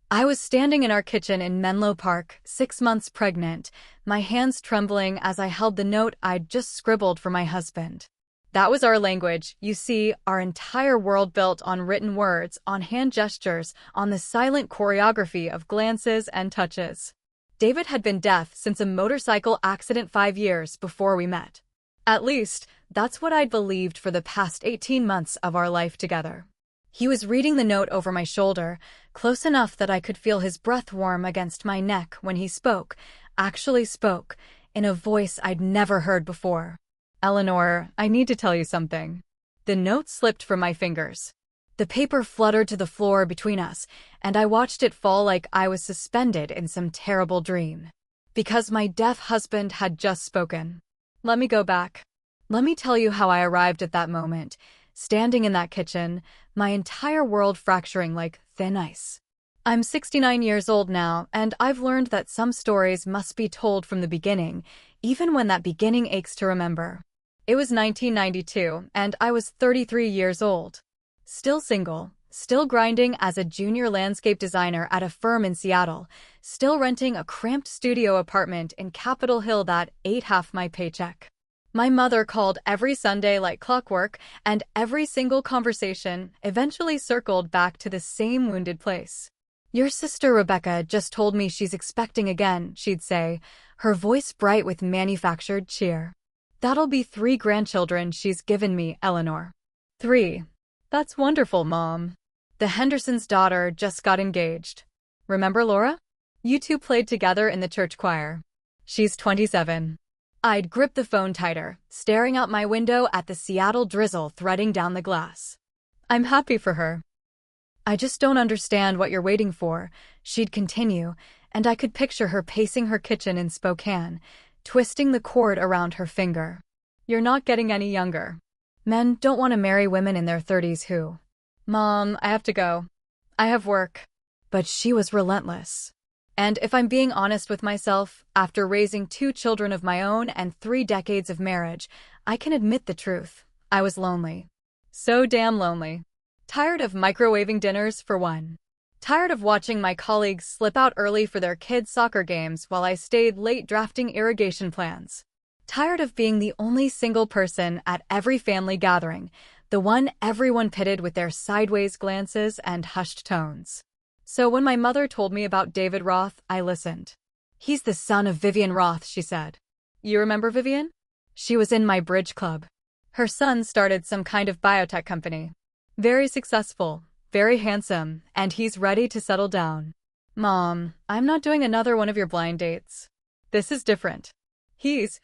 I was standing in our kitchen in Menlo Park, 6 months pregnant, my hands trembling as I held the note I'd just scribbled for my husband. That was our language, you see, our entire world built on written words, on hand gestures, on the silent choreography of glances and touches. David had been deaf since a motorcycle accident 5 years before we met. At least, that's what I'd believed for the past 18 months of our life together. He was reading the note over my shoulder, close enough that I could feel his breath warm against my neck when he spoke, actually spoke, in a voice I'd never heard before. Eleanor, I need to tell you something. The note slipped from my fingers. The paper fluttered to the floor between us, and I watched it fall like I was suspended in some terrible dream. Because my deaf husband had just spoken. Let me go back. Let me tell you how I arrived at that moment, standing in that kitchen, my entire world fracturing like thin ice. I'm 69 years old now, and I've learned that some stories must be told from the beginning, even when that beginning aches to remember. It was 1992, and I was 33 years old. Still single, still grinding as a junior landscape designer at a firm in Seattle, still renting a cramped studio apartment in Capitol Hill that ate half my paycheck. My mother called every Sunday like clockwork, and every single conversation eventually circled back to the same wounded place. Your sister Rebecca just told me she's expecting again, she'd say, her voice bright with manufactured cheer. That'll be 3 grandchildren she's given me, Eleanor. 3. That's wonderful, Mom. The Hendersons' daughter just got engaged. Remember Laura? You two played together in the church choir. She's 27. I'd grip the phone tighter, staring out my window at the Seattle drizzle threading down the glass. I'm happy for her. I just don't understand what you're waiting for, she'd continue, and I could picture her pacing her kitchen in Spokane, twisting the cord around her finger. You're not getting any younger. Men don't want to marry women in their 30s who... Mom, I have to go. I have work. But she was relentless. And if I'm being honest with myself, after raising 2 children of my own and 3 decades of marriage, I can admit the truth. I was lonely. So damn lonely. Tired of microwaving dinners, for one. Tired of watching my colleagues slip out early for their kids' soccer games while I stayed late drafting irrigation plans. Tired of being the only single person at every family gathering, the one everyone pitted with their sideways glances and hushed tones. So when my mother told me about David Roth, I listened. He's the son of Vivian Roth, she said. You remember Vivian? She was in my bridge club. Her son started some kind of biotech company. Very successful, very handsome, and he's ready to settle down. Mom, I'm not doing another one of your blind dates. This is different. He's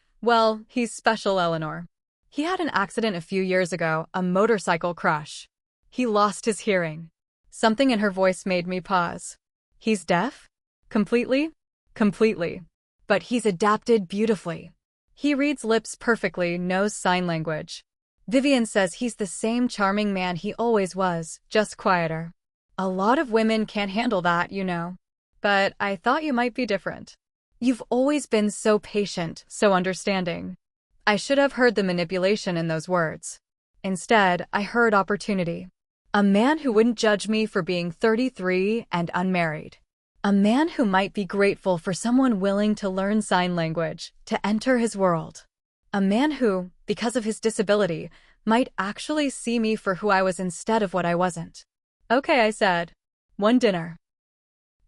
special, Eleanor. He had an accident a few years ago, a motorcycle crash. He lost his hearing. Something in her voice made me pause. He's deaf? Completely? Completely. But he's adapted beautifully. He reads lips perfectly, knows sign language. Vivian says he's the same charming man he always was, just quieter. A lot of women can't handle that, you know. But I thought you might be different. You've always been so patient, so understanding. I should have heard the manipulation in those words. Instead, I heard opportunity. A man who wouldn't judge me for being 33 and unmarried. A man who might be grateful for someone willing to learn sign language, to enter his world. A man who, because of his disability, might actually see me for who I was instead of what I wasn't. Okay, I said. One dinner.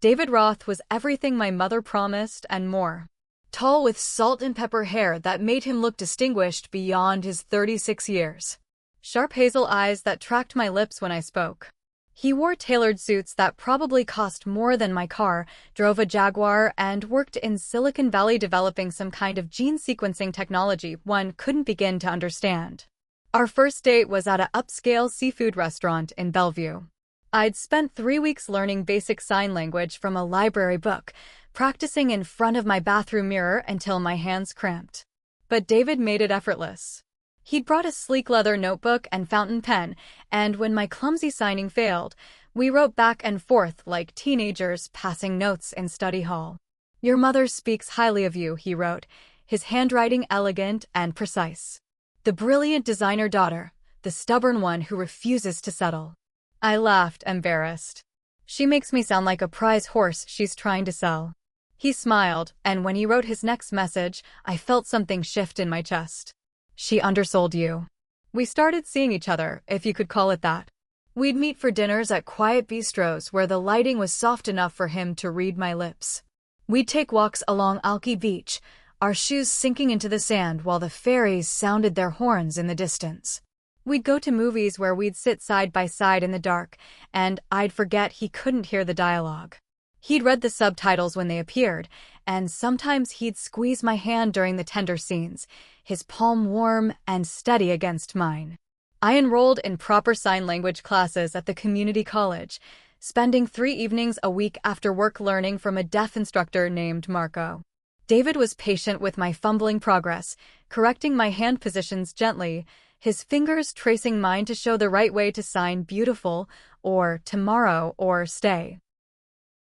David Roth was everything my mother promised and more. Tall with salt and pepper hair that made him look distinguished beyond his 36 years. Sharp hazel eyes that tracked my lips when I spoke. He wore tailored suits that probably cost more than my car, drove a Jaguar, and worked in Silicon Valley developing some kind of gene sequencing technology one couldn't begin to understand. Our first date was at an upscale seafood restaurant in Bellevue. I'd spent 3 weeks learning basic sign language from a library book, practicing in front of my bathroom mirror until my hands cramped. But David made it effortless. He'd brought a sleek leather notebook and fountain pen, and when my clumsy signing failed, we wrote back and forth like teenagers passing notes in study hall. Your mother speaks highly of you, he wrote, his handwriting elegant and precise. The brilliant designer daughter, the stubborn one who refuses to settle. I laughed, embarrassed. She makes me sound like a prize horse she's trying to sell. He smiled, and when he wrote his next message, I felt something shift in my chest. She undersold you. We started seeing each other, if you could call it that. We'd meet for dinners at quiet bistros where the lighting was soft enough for him to read my lips. We'd take walks along Alki Beach, our shoes sinking into the sand while the ferries sounded their horns in the distance. We'd go to movies where we'd sit side by side in the dark, and I'd forget he couldn't hear the dialogue. He'd read the subtitles when they appeared, and sometimes he'd squeeze my hand during the tender scenes, his palm warm and steady against mine. I enrolled in proper sign language classes at the community college, spending 3 evenings a week after work learning from a deaf instructor named Marco. David was patient with my fumbling progress, correcting my hand positions gently, his fingers tracing mine to show the right way to sign beautiful, or tomorrow, or stay.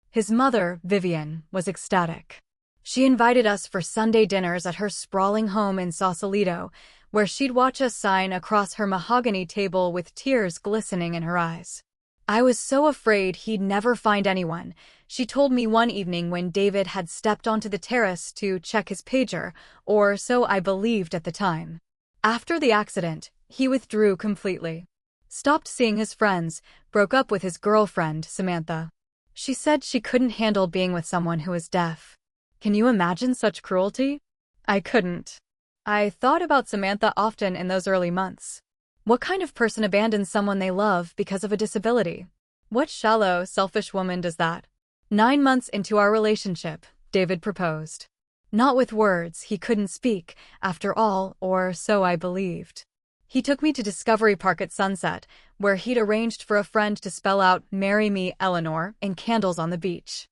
His mother, Vivian, was ecstatic. She invited us for Sunday dinners at her sprawling home in Sausalito, where she'd watch us sign across her mahogany table with tears glistening in her eyes. I was so afraid he'd never find anyone, she told me one evening when David had stepped onto the terrace to check his pager, or so I believed at the time. After the accident, he withdrew completely. Stopped seeing his friends, broke up with his girlfriend, Samantha. She said she couldn't handle being with someone who was deaf. Can you imagine such cruelty? I couldn't. I thought about Samantha often in those early months. What kind of person abandons someone they love because of a disability? What shallow, selfish woman does that? 9 months into our relationship, David proposed. Not with words, he couldn't speak, after all, or so I believed. He took me to Discovery Park at sunset, where he'd arranged for a friend to spell out "Marry me, Eleanor" in candles on the beach.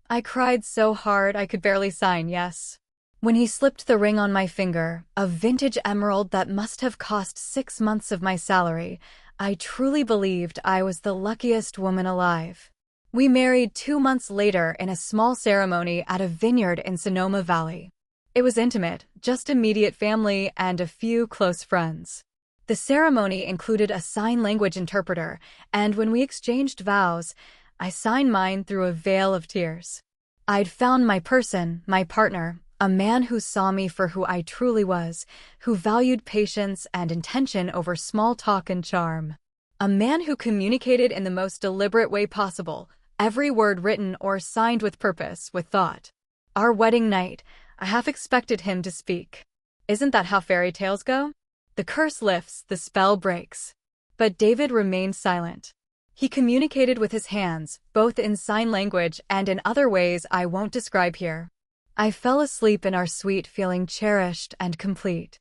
I cried so hard I could barely sign yes. When he slipped the ring on my finger, a vintage emerald that must have cost 6 months of my salary, I truly believed I was the luckiest woman alive. We married 2 months later in a small ceremony at a vineyard in Sonoma Valley. It was intimate, just immediate family and a few close friends. The ceremony included a sign language interpreter, and when we exchanged vows, I signed mine through a veil of tears. I'd found my person, my partner, a man who saw me for who I truly was, who valued patience and intention over small talk and charm. A man who communicated in the most deliberate way possible, every word written or signed with purpose, with thought. Our wedding night, I half expected him to speak. Isn't that how fairy tales go? The curse lifts, the spell breaks. But David remained silent. He communicated with his hands, both in sign language and in other ways I won't describe here. I fell asleep in our suite feeling cherished and complete.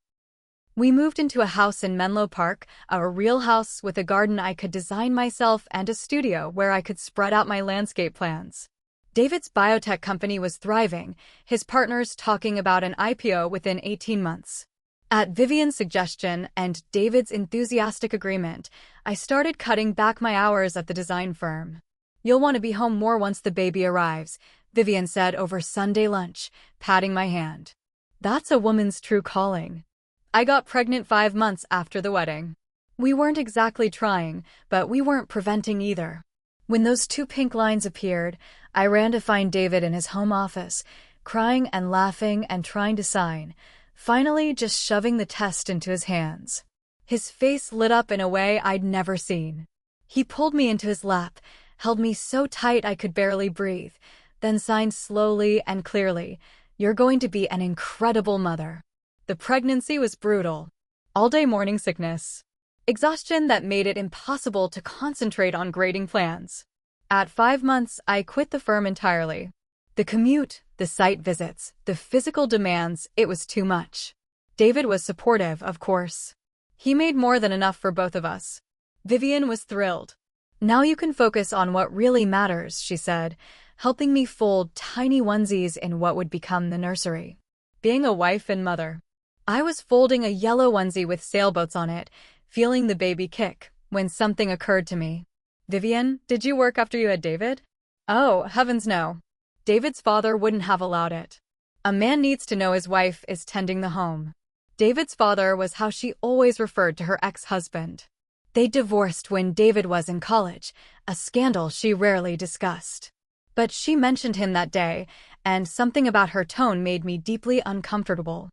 We moved into a house in Menlo Park, a real house with a garden I could design myself and a studio where I could spread out my landscape plans. David's biotech company was thriving, his partners talking about an IPO within 18 months. At Vivian's suggestion and David's enthusiastic agreement, I started cutting back my hours at the design firm. "You'll want to be home more once the baby arrives," Vivian said over Sunday lunch, patting my hand. That's a woman's true calling. I got pregnant 5 months after the wedding. We weren't exactly trying, but we weren't preventing either. When those 2 pink lines appeared, I ran to find David in his home office, crying and laughing and trying to sign, finally just shoving the test into his hands. His face lit up in a way I'd never seen. He pulled me into his lap, held me so tight I could barely breathe, then signed slowly and clearly, "You're going to be an incredible mother." The pregnancy was brutal. All-day morning sickness. Exhaustion that made it impossible to concentrate on grading plans. At 5 months, I quit the firm entirely. The commute, the site visits, the physical demands, it was too much. David was supportive, of course. He made more than enough for both of us. Vivian was thrilled. "Now you can focus on what really matters," she said, helping me fold tiny onesies in what would become the nursery. Being a wife and mother. I was folding a yellow onesie with sailboats on it, feeling the baby kick, when something occurred to me. "Vivian, did you work after you had David?" "Oh, heavens no. David's father wouldn't have allowed it. A man needs to know his wife is tending the home." David's father was how she always referred to her ex-husband. They divorced when David was in college, a scandal she rarely discussed. But she mentioned him that day, and something about her tone made me deeply uncomfortable.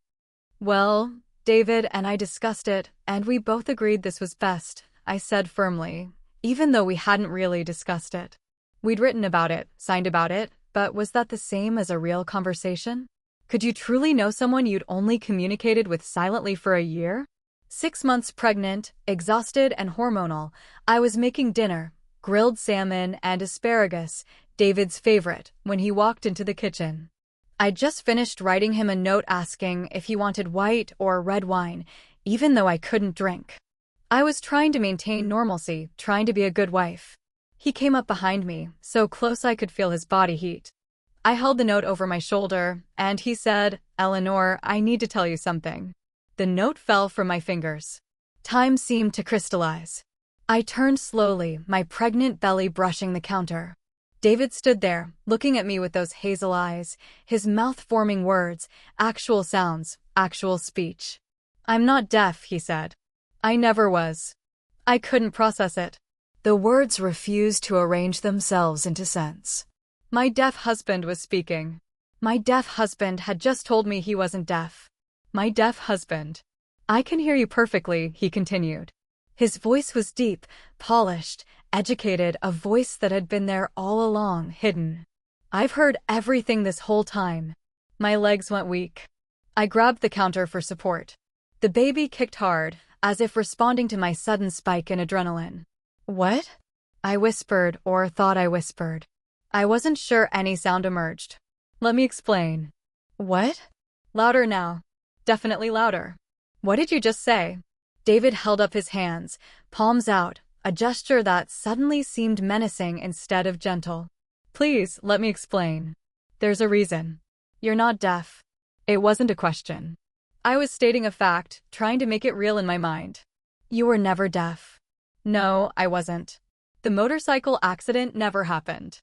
Well, David and I discussed it, and we both agreed this was best, I said firmly, even though we hadn't really discussed it. We'd written about it, signed about it, but was that the same as a real conversation? Could you truly know someone you'd only communicated with silently for a year? 6 months pregnant, exhausted and hormonal, I was making dinner, grilled salmon and asparagus, David's favorite, when he walked into the kitchen. I'd just finished writing him a note asking if he wanted white or red wine, even though I couldn't drink. I was trying to maintain normalcy, trying to be a good wife. He came up behind me, so close I could feel his body heat. I held the note over my shoulder, and he said, "Eleanor, I need to tell you something." The note fell from my fingers. Time seemed to crystallize. I turned slowly, my pregnant belly brushing the counter. David stood there, looking at me with those hazel eyes, his mouth forming words, actual sounds, actual speech. "I'm not deaf," he said. "I never was." I couldn't process it. The words refused to arrange themselves into sense. My deaf husband was speaking. My deaf husband had just told me he wasn't deaf. My deaf husband. "I can hear you perfectly," he continued. His voice was deep, polished, educated, a voice that had been there all along, hidden. "I've heard everything this whole time." My legs went weak. I grabbed the counter for support. The baby kicked hard, as if responding to my sudden spike in adrenaline. "What?" I whispered, or thought I whispered. I wasn't sure any sound emerged. "Let me explain." "What?" "Louder now. Definitely louder." "What did you just say?" David held up his hands, palms out, a gesture that suddenly seemed menacing instead of gentle. "Please, let me explain. There's a reason. You're not deaf." It wasn't a question. I was stating a fact, trying to make it real in my mind. "You were never deaf." "No, I wasn't. The motorcycle accident never happened."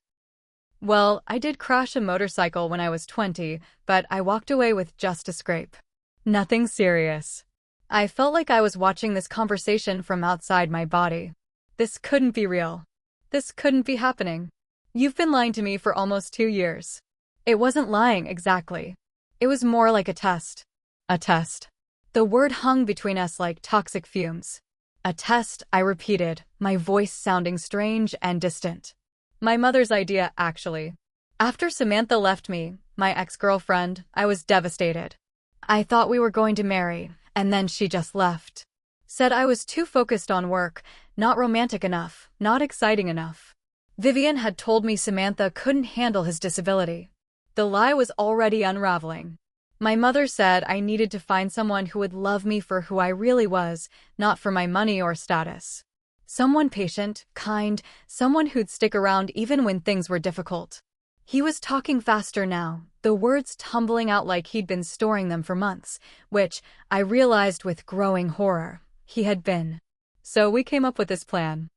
"Well, I did crash a motorcycle when I was 20, but I walked away with just a scrape. Nothing serious." I felt like I was watching this conversation from outside my body. This couldn't be real. This couldn't be happening. "You've been lying to me for almost 2 years." It wasn't lying exactly. It was more like a test. A test. The word hung between us like toxic fumes. "A test," I repeated, my voice sounding strange and distant. "My mother's idea, actually." After Samantha left me, my ex-girlfriend, I was devastated. I thought we were going to marry, and then she just left. Said I was too focused on work, not romantic enough, not exciting enough. Vivian had told me Samantha couldn't handle his disability. The lie was already unraveling. My mother said I needed to find someone who would love me for who I really was, not for my money or status. Someone patient, kind, someone who'd stick around even when things were difficult. He was talking faster now, the words tumbling out like he'd been storing them for months, which, I realized with growing horror, he had been. So we came up with this plan.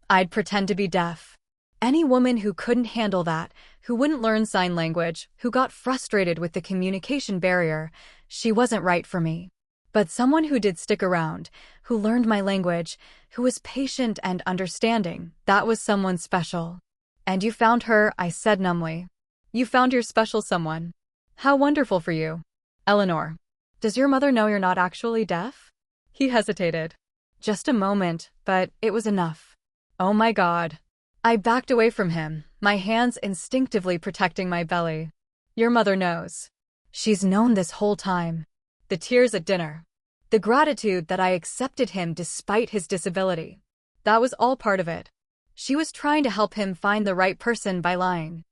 I'd pretend to be deaf. Any woman who couldn't handle that, who wouldn't learn sign language, who got frustrated with the communication barrier, she wasn't right for me. But someone who did stick around, who learned my language, who was patient and understanding, that was someone special. "And you found her," I said numbly. "You found your special someone. How wonderful for you." "Eleanor, does your mother know you're not actually deaf?" He hesitated. Just a moment, but it was enough. Oh my God. I backed away from him, my hands instinctively protecting my belly. "Your mother knows. She's known this whole time." The tears at dinner. The gratitude that I accepted him despite his disability. That was all part of it. She was trying to help him find the right person by lying.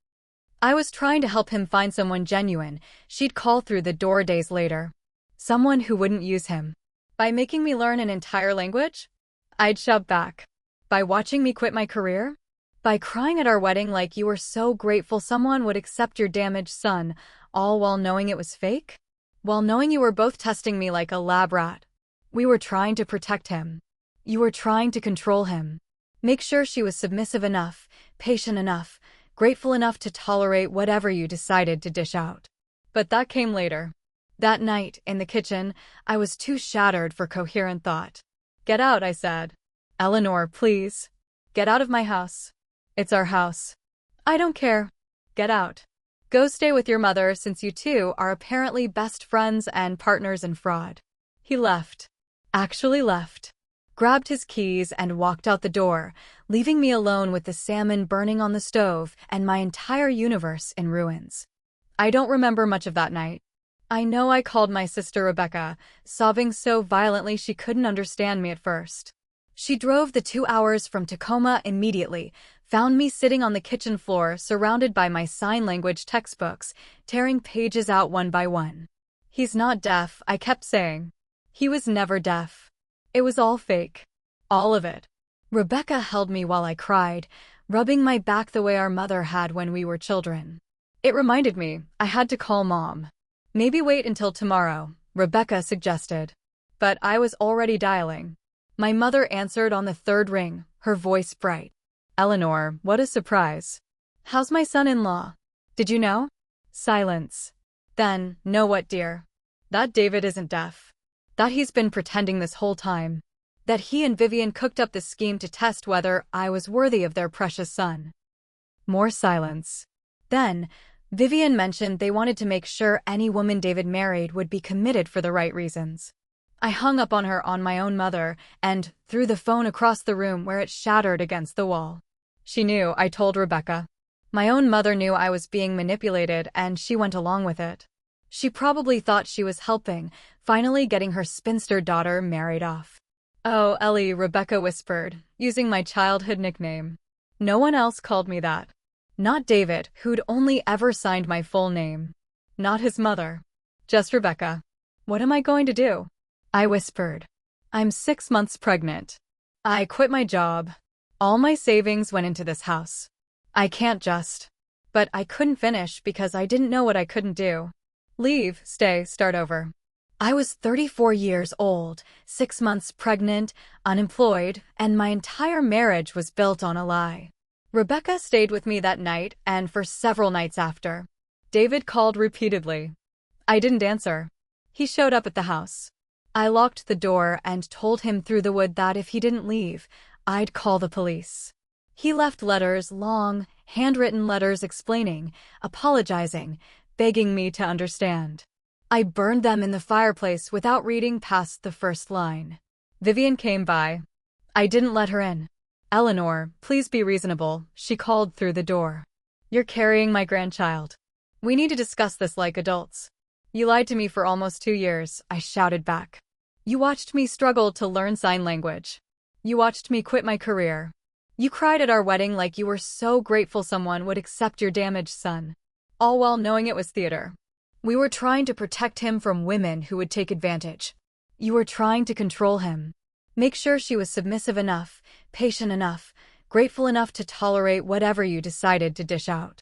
I was trying to help him find someone genuine she'd call through the door days later. Someone who wouldn't use him. By making me learn an entire language? I'd shout back. By watching me quit my career? By crying at our wedding like you were so grateful someone would accept your damaged son, all while knowing it was fake? While knowing you were both testing me like a lab rat. We were trying to protect him. You were trying to control him. Make sure she was submissive enough, patient enough, grateful enough to tolerate whatever you decided to dish out. But that came later. That night, in the kitchen, I was too shattered for coherent thought. "Get out," I said. Eleanor, please. Get out of my house. It's our house. I don't care. Get out. Go stay with your mother since you two are apparently best friends and partners in fraud. He left. Actually left. Grabbed his keys and walked out the door, leaving me alone with the salmon burning on the stove and my entire universe in ruins. I don't remember much of that night. I know I called my sister Rebecca, sobbing so violently she couldn't understand me at first. She drove the 2 hours from Tacoma immediately, found me sitting on the kitchen floor surrounded by my sign language textbooks, tearing pages out one by one. He's not deaf, I kept saying. He was never deaf. It was all fake. All of it. Rebecca held me while I cried, rubbing my back the way our mother had when we were children. It reminded me I had to call Mom. Maybe wait until tomorrow, Rebecca suggested. But I was already dialing. My mother answered on the third ring, her voice bright. Eleanor, what a surprise. How's my son-in-law? Did you know? Silence. Then, know what, dear? That David isn't deaf. That he's been pretending this whole time. That he and Vivian cooked up this scheme to test whether I was worthy of their precious son. More silence. Then, Vivian mentioned they wanted to make sure any woman David married would be committed for the right reasons. I hung up on her on my own mother and threw the phone across the room where it shattered against the wall. She knew, I told Rebecca. My own mother knew I was being manipulated and she went along with it. She probably thought she was helping, finally getting her spinster daughter married off. Oh, Ellie, Rebecca whispered, using my childhood nickname. No one else called me that. Not David, who'd only ever signed my full name. Not his mother. Just Rebecca. What am I going to do? I whispered. I'm 6 months pregnant. I quit my job. All my savings went into this house. I can't just. But I couldn't finish because I didn't know what I couldn't do. Leave, stay, start over. I was 34 years old, 6 months pregnant, unemployed, and my entire marriage was built on a lie. Rebecca stayed with me that night and for several nights after. David called repeatedly. I didn't answer. He showed up at the house. I locked the door and told him through the wood that if he didn't leave, I'd call the police. He left letters, long, handwritten letters explaining, apologizing, begging me to understand. I burned them in the fireplace without reading past the first line. Vivian came by. I didn't let her in. Eleanor, please be reasonable, she called through the door. You're carrying my grandchild. We need to discuss this like adults. You lied to me for almost 2 years, I shouted back. You watched me struggle to learn sign language. You watched me quit my career. You cried at our wedding like you were so grateful someone would accept your damaged son. All while knowing it was theater. We were trying to protect him from women who would take advantage. You were trying to control him. Make sure she was submissive enough, patient enough, grateful enough to tolerate whatever you decided to dish out.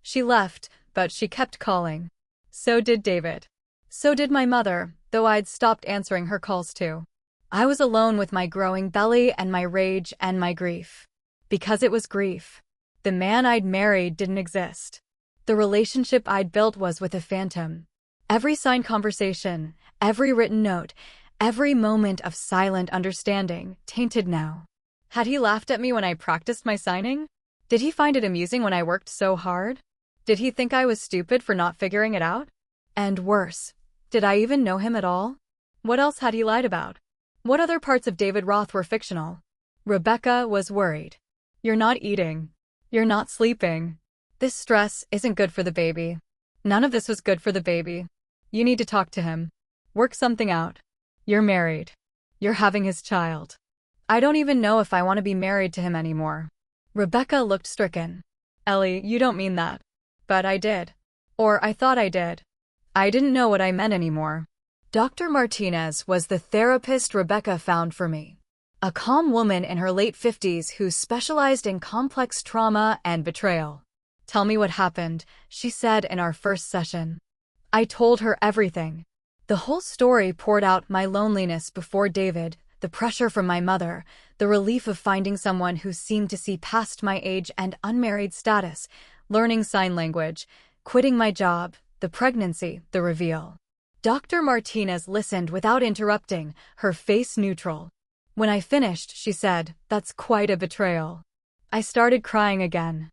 She left, but she kept calling. So did David. So did my mother, though I'd stopped answering her calls too. I was alone with my growing belly and my rage and my grief. Because it was grief. The man I'd married didn't exist. The relationship I'd built was with a phantom. Every signed conversation, every written note, every moment of silent understanding, tainted now. Had he laughed at me when I practiced my signing? Did he find it amusing when I worked so hard? Did he think I was stupid for not figuring it out? And worse, did I even know him at all? What else had he lied about? What other parts of David Roth were fictional? Rebecca was worried. You're not eating. You're not sleeping. This stress isn't good for the baby. None of this was good for the baby. You need to talk to him. Work something out. You're married. You're having his child. I don't even know if I want to be married to him anymore. Rebecca looked stricken. Ellie, you don't mean that. But I did. Or I thought I did. I didn't know what I meant anymore. Dr. Martinez was the therapist Rebecca found for me. A calm woman in her late 50s who specialized in complex trauma and betrayal. Tell me what happened, she said in our first session. I told her everything. The whole story poured out my loneliness before David, the pressure from my mother, the relief of finding someone who seemed to see past my age and unmarried status, learning sign language, quitting my job, the pregnancy, the reveal. Dr. Martinez listened without interrupting, her face neutral. When I finished, she said, "That's quite a betrayal." I started crying again.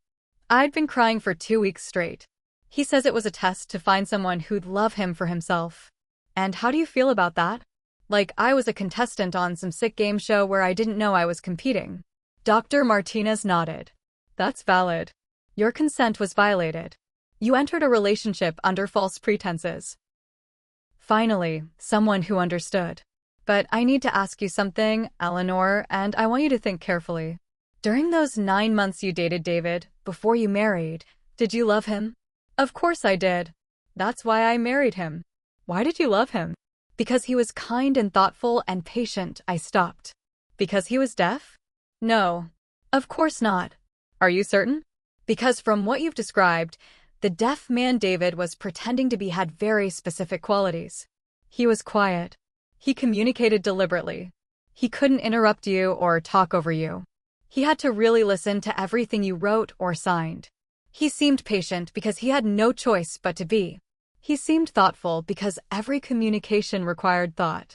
I'd been crying for 2 weeks straight. He says it was a test to find someone who'd love him for himself. And how do you feel about that? Like I was a contestant on some sick game show where I didn't know I was competing. Dr. Martinez nodded. That's valid. Your consent was violated. You entered a relationship under false pretenses. Finally, someone who understood. But I need to ask you something, Eleanor, and I want you to think carefully. During those 9 months you dated David, before you married, did you love him? Of course I did. That's why I married him. Why did you love him? Because he was kind and thoughtful and patient, I stopped. Because he was deaf? No. Of course not. Are you certain? Because from what you've described, the deaf man David was pretending to be had very specific qualities. He was quiet. He communicated deliberately. He couldn't interrupt you or talk over you. He had to really listen to everything you wrote or signed. He seemed patient because he had no choice but to be. He seemed thoughtful because every communication required thought.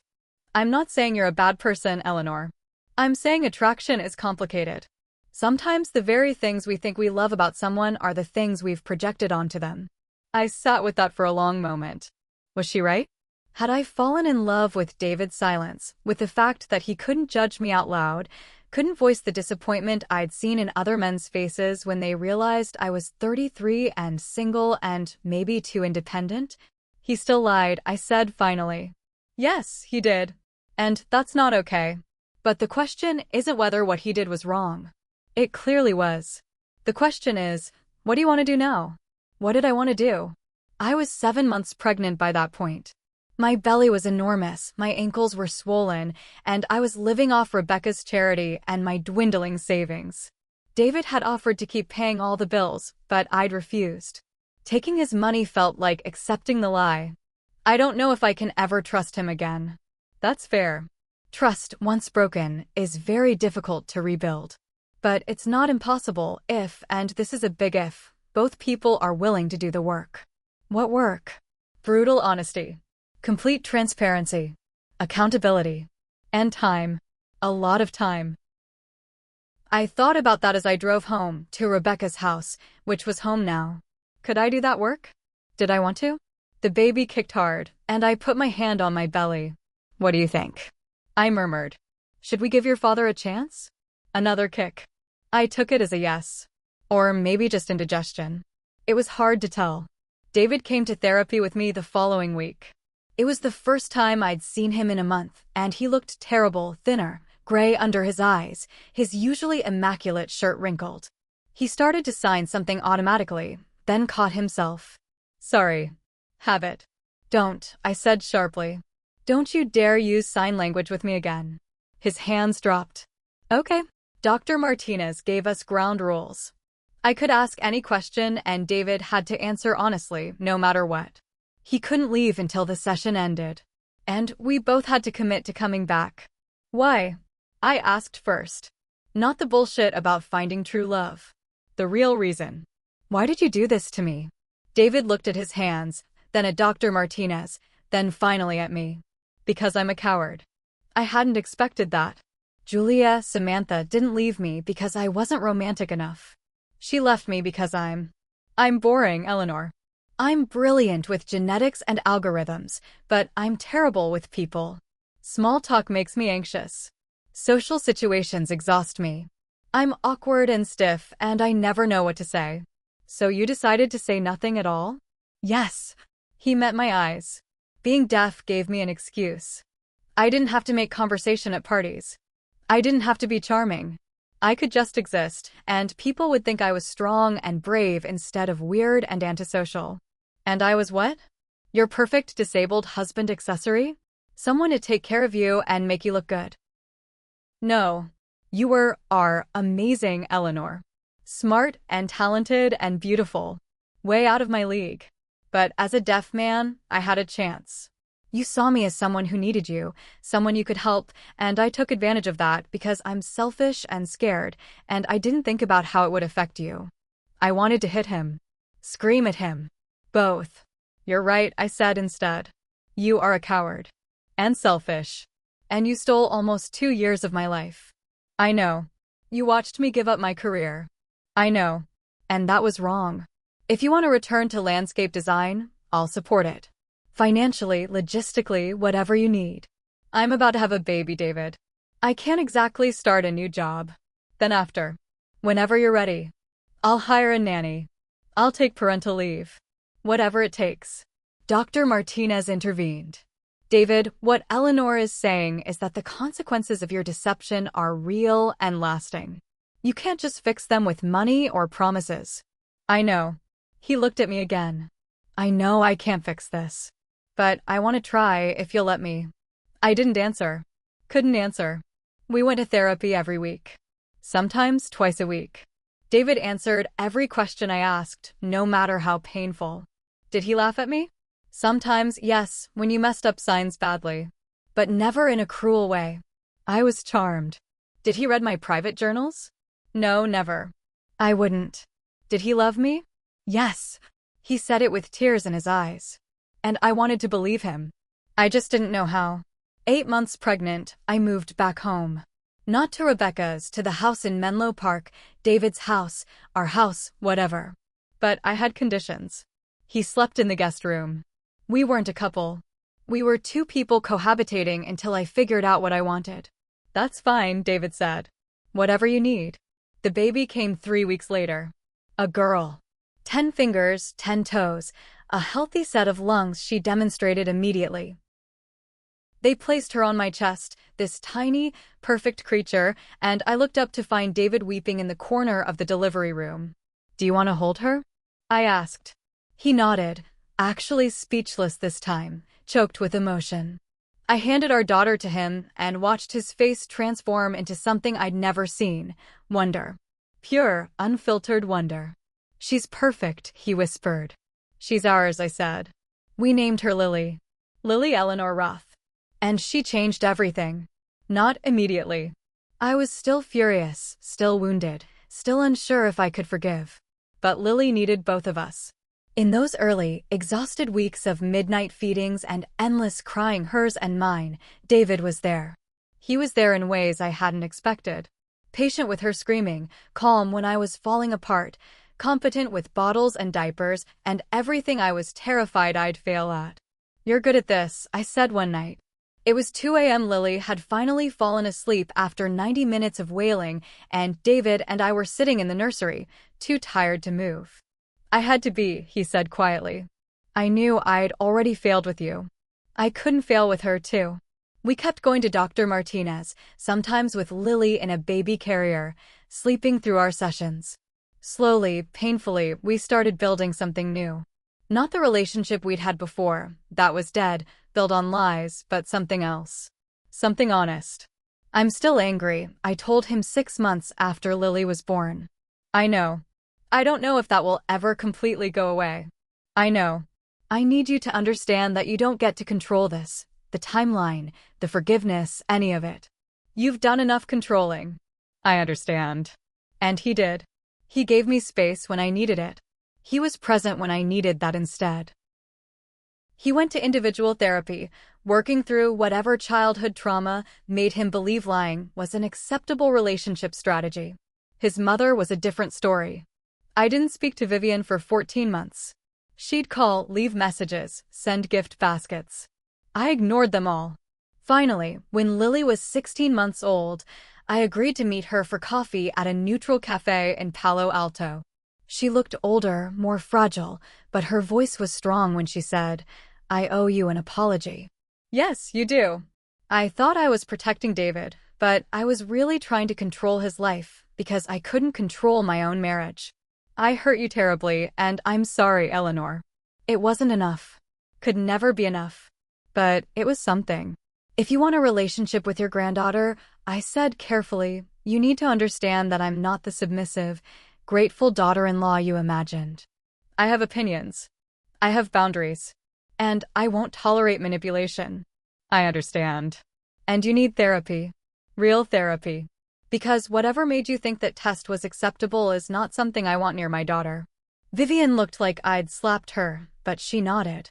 I'm not saying you're a bad person, Eleanor. I'm saying attraction is complicated. Sometimes the very things we think we love about someone are the things we've projected onto them. I sat with that for a long moment. Was she right? Had I fallen in love with David's silence, with the fact that he couldn't judge me out loud, couldn't voice the disappointment I'd seen in other men's faces when they realized I was 33 and single and maybe too independent? He still lied, I said finally. Yes, he did. And that's not okay. But the question isn't whether what he did was wrong. It clearly was. The question is, what do you want to do now? What did I want to do? I was 7 months pregnant by that point. My belly was enormous, my ankles were swollen, and I was living off Rebecca's charity and my dwindling savings. David had offered to keep paying all the bills, but I'd refused. Taking his money felt like accepting the lie. I don't know if I can ever trust him again. That's fair. Trust, once broken, is very difficult to rebuild. But it's not impossible if, and this is a big if, both people are willing to do the work. What work? Brutal honesty. Complete transparency, accountability, and time. A lot of time. I thought about that as I drove home to Rebecca's house, which was home now. Could I do that work? Did I want to? The baby kicked hard, and I put my hand on my belly. What do you think? I murmured. Should we give your father a chance? Another kick. I took it as a yes. Or maybe just indigestion. It was hard to tell. David came to therapy with me the following week. It was the first time I'd seen him in a month, and he looked terrible, thinner, gray under his eyes, his usually immaculate shirt wrinkled. He started to sign something automatically, then caught himself. Sorry. Have it. Don't, I said sharply. Don't you dare use sign language with me again. His hands dropped. Okay. Dr. Martinez gave us ground rules. I could ask any question and David had to answer honestly, no matter what. He couldn't leave until the session ended. And we both had to commit to coming back. Why? I asked first. Not the bullshit about finding true love. The real reason. Why did you do this to me? David looked at his hands, then at Dr. Martinez, then finally at me. Because I'm a coward. I hadn't expected that. Samantha didn't leave me because I wasn't romantic enough. She left me because I'm boring, Eleanor. I'm brilliant with genetics and algorithms, but I'm terrible with people. Small talk makes me anxious. Social situations exhaust me. I'm awkward and stiff, and I never know what to say. So you decided to say nothing at all? Yes. He met my eyes. Being deaf gave me an excuse. I didn't have to make conversation at parties. I didn't have to be charming. I could just exist, and people would think I was strong and brave instead of weird and antisocial. And I was what? Your perfect disabled husband accessory? Someone to take care of you and make you look good. No. You are amazing, Eleanor. Smart and talented and beautiful. Way out of my league. But as a deaf man, I had a chance. You saw me as someone who needed you, someone you could help, and I took advantage of that because I'm selfish and scared, and I didn't think about how it would affect you. I wanted to hit him. Scream at him. Both. You're right, I said instead. You are a coward. And selfish. And you stole almost 2 years of my life. I know. You watched me give up my career. I know. And that was wrong. If you want to return to landscape design, I'll support it. Financially, logistically, whatever you need. I'm about to have a baby, David. I can't exactly start a new job. Then after. Whenever you're ready. I'll hire a nanny. I'll take parental leave. Whatever it takes. Dr. Martinez intervened. David, what Eleanor is saying is that the consequences of your deception are real and lasting. You can't just fix them with money or promises. I know. He looked at me again. I know I can't fix this. But I want to try if you'll let me. I didn't answer. Couldn't answer. We went to therapy every week. Sometimes twice a week. David answered every question I asked, no matter how painful. Did he laugh at me? Sometimes, yes, when you messed up signs badly. But never in a cruel way. I was charmed. Did he read my private journals? No, never. I wouldn't. Did he love me? Yes. He said it with tears in his eyes. And I wanted to believe him. I just didn't know how. 8 months pregnant, I moved back home. Not to Rebecca's, to the house in Menlo Park, David's house, our house, whatever. But I had conditions. He slept in the guest room. We weren't a couple. We were 2 people cohabitating until I figured out what I wanted. That's fine, David said. Whatever you need. The baby came 3 weeks later. A girl. 10 fingers, 10 toes, a healthy set of lungs she demonstrated immediately. They placed her on my chest, this tiny, perfect creature, and I looked up to find David weeping in the corner of the delivery room. Do you want to hold her? I asked. He nodded, actually speechless this time, choked with emotion. I handed our daughter to him and watched his face transform into something I'd never seen, wonder. Pure, unfiltered wonder. She's perfect, he whispered. She's ours, I said. We named her Lily. Lily Eleanor Roth. And she changed everything. Not immediately. I was still furious, still wounded, still unsure if I could forgive. But Lily needed both of us. In those early, exhausted weeks of midnight feedings and endless crying, hers and mine, David was there. He was there in ways I hadn't expected. Patient with her screaming, calm when I was falling apart, competent with bottles and diapers and everything I was terrified I'd fail at. You're good at this, I said one night. It was 2 a.m. Lily had finally fallen asleep after 90 minutes of wailing, and David and I were sitting in the nursery, too tired to move. I had to be, he said quietly. I knew I'd already failed with you. I couldn't fail with her, too. We kept going to Dr. Martinez, sometimes with Lily in a baby carrier, sleeping through our sessions. Slowly, painfully, we started building something new. Not the relationship we'd had before, that was dead, built on lies, but something else. Something honest. I'm still angry, I told him 6 months after Lily was born. I know. I don't know if that will ever completely go away. I know. I need you to understand that you don't get to control this, the timeline, the forgiveness, any of it. You've done enough controlling. I understand. And he did. He gave me space when I needed it. He was present when I needed that instead. He went to individual therapy, working through whatever childhood trauma made him believe lying was an acceptable relationship strategy. His mother was a different story. I didn't speak to Vivian for 14 months. She'd call, leave messages, send gift baskets. I ignored them all. Finally, when Lily was 16 months old, I agreed to meet her for coffee at a neutral cafe in Palo Alto. She looked older, more fragile, but her voice was strong when she said, I owe you an apology. Yes, you do. I thought I was protecting David, but I was really trying to control his life because I couldn't control my own marriage. I hurt you terribly, and I'm sorry, Eleanor. It wasn't enough. Could never be enough. But it was something. If you want a relationship with your granddaughter, I said carefully, you need to understand that I'm not the submissive, grateful daughter-in-law you imagined. I have opinions. I have boundaries. And I won't tolerate manipulation. I understand. And you need therapy. Real therapy. Because whatever made you think that test was acceptable is not something I want near my daughter. Vivian looked like I'd slapped her, but she nodded.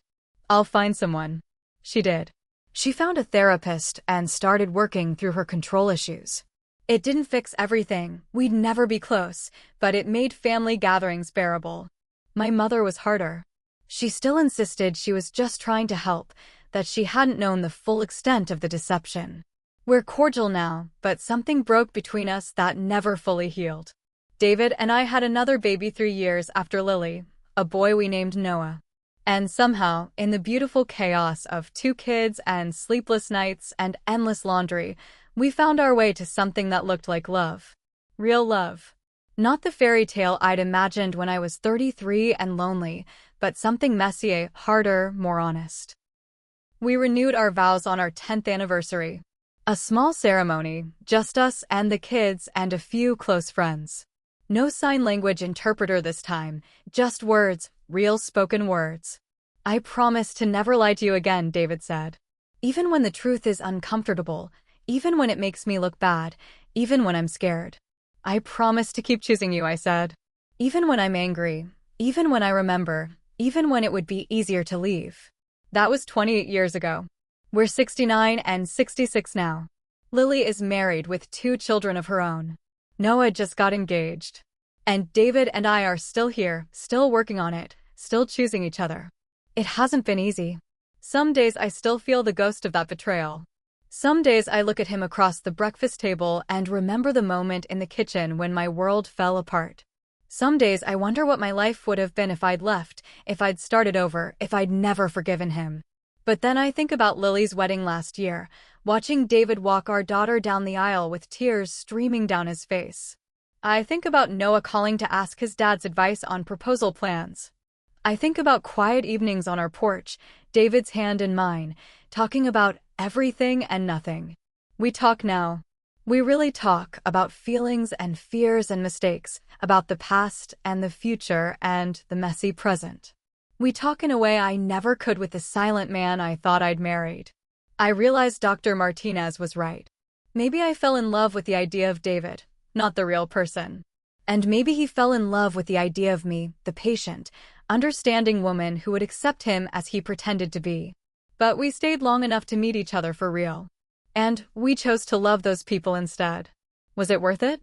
I'll find someone. She did. She found a therapist and started working through her control issues. It didn't fix everything, we'd never be close, but it made family gatherings bearable. My mother was harder. She still insisted she was just trying to help, that she hadn't known the full extent of the deception. We're cordial now, but something broke between us that never fully healed. David and I had another baby 3 years after Lily, a boy we named Noah. And somehow, in the beautiful chaos of 2 kids and sleepless nights and endless laundry, we found our way to something that looked like love. Real love. Not the fairy tale I'd imagined when I was 33 and lonely, but something messier, harder, more honest. We renewed our vows on our 10th anniversary. A small ceremony, just us and the kids and a few close friends. No sign language interpreter this time, just words, real spoken words. I promise to never lie to you again, David said. Even when the truth is uncomfortable, even when it makes me look bad, even when I'm scared. I promise to keep choosing you, I said. Even when I'm angry, even when I remember, even when it would be easier to leave. That was 28 years ago. We're 69 and 66 now. Lily is married with 2 children of her own. Noah just got engaged. And David and I are still here, still working on it, still choosing each other. It hasn't been easy. Some days I still feel the ghost of that betrayal. Some days I look at him across the breakfast table and remember the moment in the kitchen when my world fell apart. Some days I wonder what my life would have been if I'd left, if I'd started over, if I'd never forgiven him. But then I think about Lily's wedding last year, watching David walk our daughter down the aisle with tears streaming down his face. I think about Noah calling to ask his dad's advice on proposal plans. I think about quiet evenings on our porch, David's hand in mine, talking about everything and nothing. We talk now. We really talk about feelings and fears and mistakes, about the past and the future and the messy present. We talk in a way I never could with the silent man I thought I'd married. I realized Dr. Martinez was right. Maybe I fell in love with the idea of David, not the real person. And maybe he fell in love with the idea of me, the patient, understanding woman who would accept him as he pretended to be. But we stayed long enough to meet each other for real. And we chose to love those people instead. Was it worth it?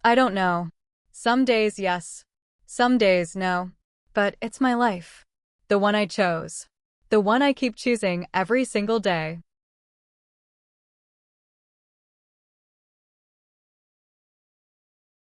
I don't know. Some days, yes. Some days, no. But it's my life. The one I chose. The one I keep choosing every single day.